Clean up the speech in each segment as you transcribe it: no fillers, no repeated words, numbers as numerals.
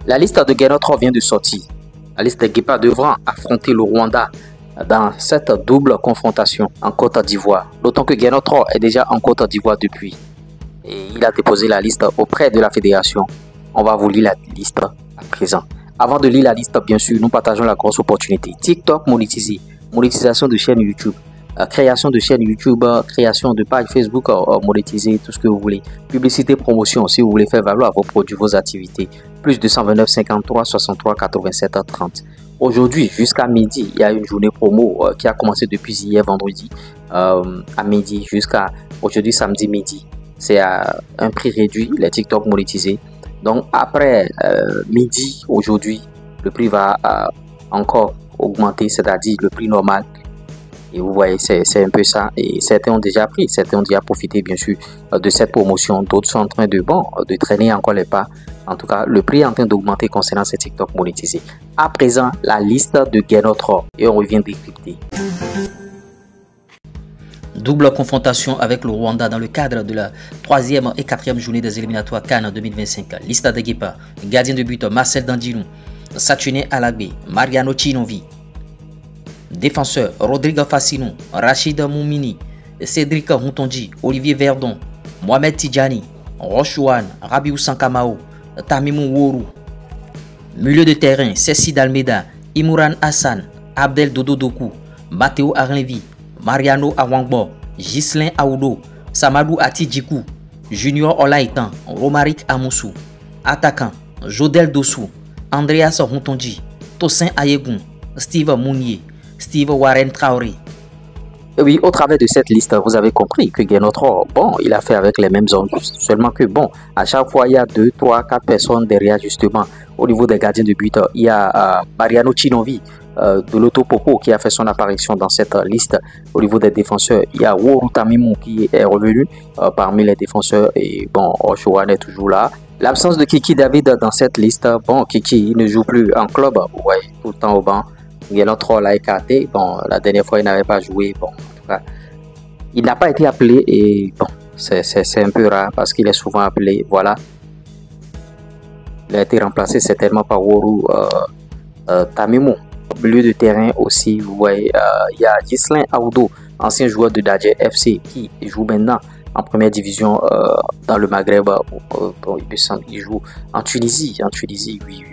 La liste de Guénotre vient de sortir. La liste des Guépards devra affronter le Rwanda dans cette double confrontation en Côte d'Ivoire. D'autant que Guénotre est déjà en Côte d'Ivoire depuis. Et il a déposé la liste auprès de la fédération. On va vous lire la liste à présent. Avant de lire la liste, bien sûr, nous partageons la grosse opportunité. TikTok monétisé, monétisation de chaîne YouTube, création de chaîne YouTube, création de page Facebook monétisée, tout ce que vous voulez. Publicité, promotion, si vous voulez faire valoir vos produits, vos activités. Plus 229 53 63 87 30. Aujourd'hui, jusqu'à midi, il y a une journée promo qui a commencé depuis hier vendredi à midi jusqu'à aujourd'hui samedi midi. C'est à un prix réduit, les TikTok monétisés. Donc après midi, aujourd'hui, le prix va encore augmenter, c'est-à-dire le prix normal. Et vous voyez, c'est un peu ça. Et certains ont déjà pris, certains ont déjà profité, bien sûr, de cette promotion. D'autres sont en train de traîner encore les pas. En tout cas, le prix est en train d'augmenter concernant ces TikTok monétisés. À présent, la liste de Guénotre. Et on revient décrypter. Double confrontation avec le Rwanda dans le cadre de la 3e et 4e journée des éliminatoires CAN 2025. Liste des Guépards. Gardien de but Marcel Dandilou, Saturné Alagbe, Mariano Chinovi. Défenseur Rodrigue Fassinou, Rachid Moumini, Cédric Routondi, Olivier Verdon, Mohamed Tidjani, Rochouane, Rabiou Sankamao, Tamimou Wourou. Milieu de terrain, Cécile Almeida, Imouran Hassan, Abdel Dododokou, Matteo Arlenvi, Mariano Awangbo, Ghislain Aoudo, Samadou Atidjikou, Junior Olaïtan, Romaric Amoussou. Attaquant, Jodel Dossou, Andreas Routondi, Tossin Ayegoun, Steve Mounier, Steve Warren Traoré. Et oui, au travers de cette liste, vous avez compris que Guénotre, bon, il a fait avec les mêmes hommes. Seulement que, bon, à chaque fois, il y a 2, 3, 4 personnes derrière, justement. Au niveau des gardiens de but, il y a Mariano Chinovi de l'Autopopo qui a fait son apparition dans cette liste. Au niveau des défenseurs, il y a Wourou Tamimou qui est revenu parmi les défenseurs. Et bon, Ochoan est toujours là. L'absence de Kiki David dans cette liste, bon, Kiki il ne joue plus en club, vous voyez, tout le temps au banc. Guénotre l'a écarté. Bon, la dernière fois, il n'avait pas joué. Bon, en tout cas, il n'a pas été appelé. Et bon, c'est un peu rare parce qu'il est souvent appelé. Voilà. Il a été remplacé certainement par Wourou Tamimou. Au milieu de terrain aussi, vous voyez, il y a Ghislain Aoudo, ancien joueur de Dadje FC, qui joue maintenant en première division dans le Maghreb. Il joue en Tunisie. En Tunisie, oui.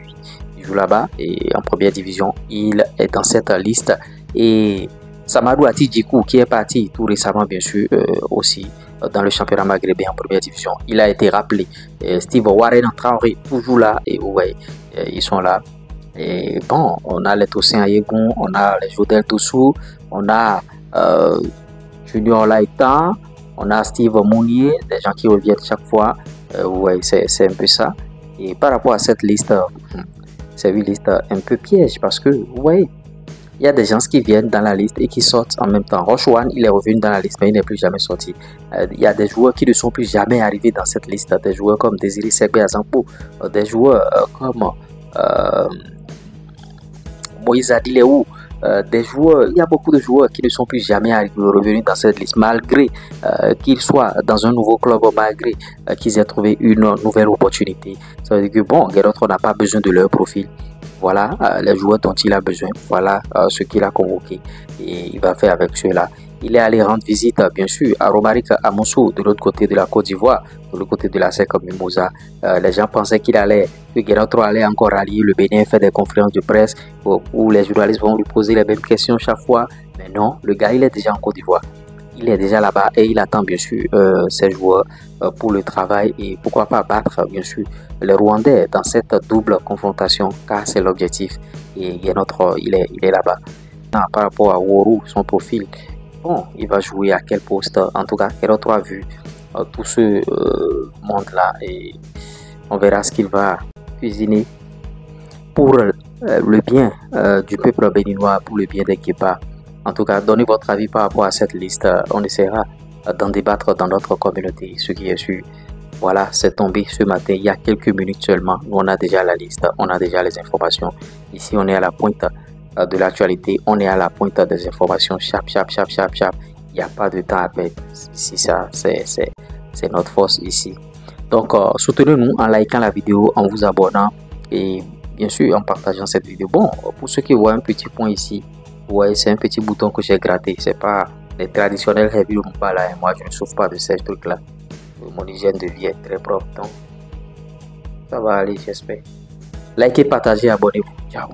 Là-bas et en première division, il est dans cette liste. Et Samadou Atidjikou qui est parti tout récemment, bien sûr, aussi dans le championnat maghrébin en première division, il a été rappelé. Steve Warren Traoré toujours là et vous voyez, ils sont là. Et bon, on a les Tossin Ayegoun, on a les Jodel Tossou, on a Junior Laïtan, on a Steve Mounier, des gens qui reviennent chaque fois. Vous voyez, c'est un peu ça. Et par rapport à cette liste, c'est une liste un peu piège parce que, vous voyez, il y a des gens qui viennent dans la liste et qui sortent en même temps. Rochouane, il est revenu dans la liste, mais il n'est plus jamais sorti. Il y a des joueurs qui ne sont plus jamais arrivés dans cette liste. Des joueurs comme Désiré Segbe Azampo, des joueurs comme Moïse Adileou, des joueurs, il y a beaucoup de joueurs qui ne sont plus jamais revenus dans cette liste, malgré qu'ils soient dans un nouveau club, malgré qu'ils aient trouvé une nouvelle opportunité. Ça veut dire que bon, Guénotre n'a pas besoin de leur profil. Voilà les joueurs dont il a besoin, voilà ce qu'il a convoqué et il va faire avec ceux-là. Il est allé rendre visite, bien sûr, à Romaric Amoussou, de l'autre côté de la Côte d'Ivoire, de l'autre côté de la SEC Mimosa. Les gens pensaient que Guénotre allait encore rallier le Bénin, faire des conférences de presse où les journalistes vont lui poser les mêmes questions chaque fois. Mais non, le gars, il est déjà en Côte d'Ivoire. Il est déjà là-bas et il attend, bien sûr, ses joueurs pour le travail et pourquoi pas battre, bien sûr, les Rwandais dans cette double confrontation, car c'est l'objectif. Et Guénotre, il est là-bas. Par rapport à Wourou, son profil, bon, il va jouer à quel poste? En tout cas, Guénotre a vu tout ce monde-là et on verra ce qu'il va cuisiner pour le bien du peuple béninois, pour le bien des Guépards. En tout cas, donnez votre avis par rapport à cette liste. On essaiera d'en débattre dans notre communauté. Ce qui est sûr, voilà, c'est tombé ce matin, il y a quelques minutes seulement. Nous, on a déjà la liste, on a déjà les informations. Ici, on est à la pointe de l'actualité, on est à la pointe des informations. Chap. Il n'y a pas de temps à perdre. Ici, ça, c'est notre force ici. Donc, soutenez-nous en likant la vidéo, en vous abonnant et bien sûr en partageant cette vidéo. Bon, pour ceux qui voient un petit point ici, vous voyez, c'est un petit bouton que j'ai gratté. C'est pas les traditionnels heavy Lumumba là, et moi je ne souffre pas de ces trucs là. Mon hygiène de vie est très propre, donc ça va aller, j'espère. Likez, partagez, abonnez-vous. Ciao.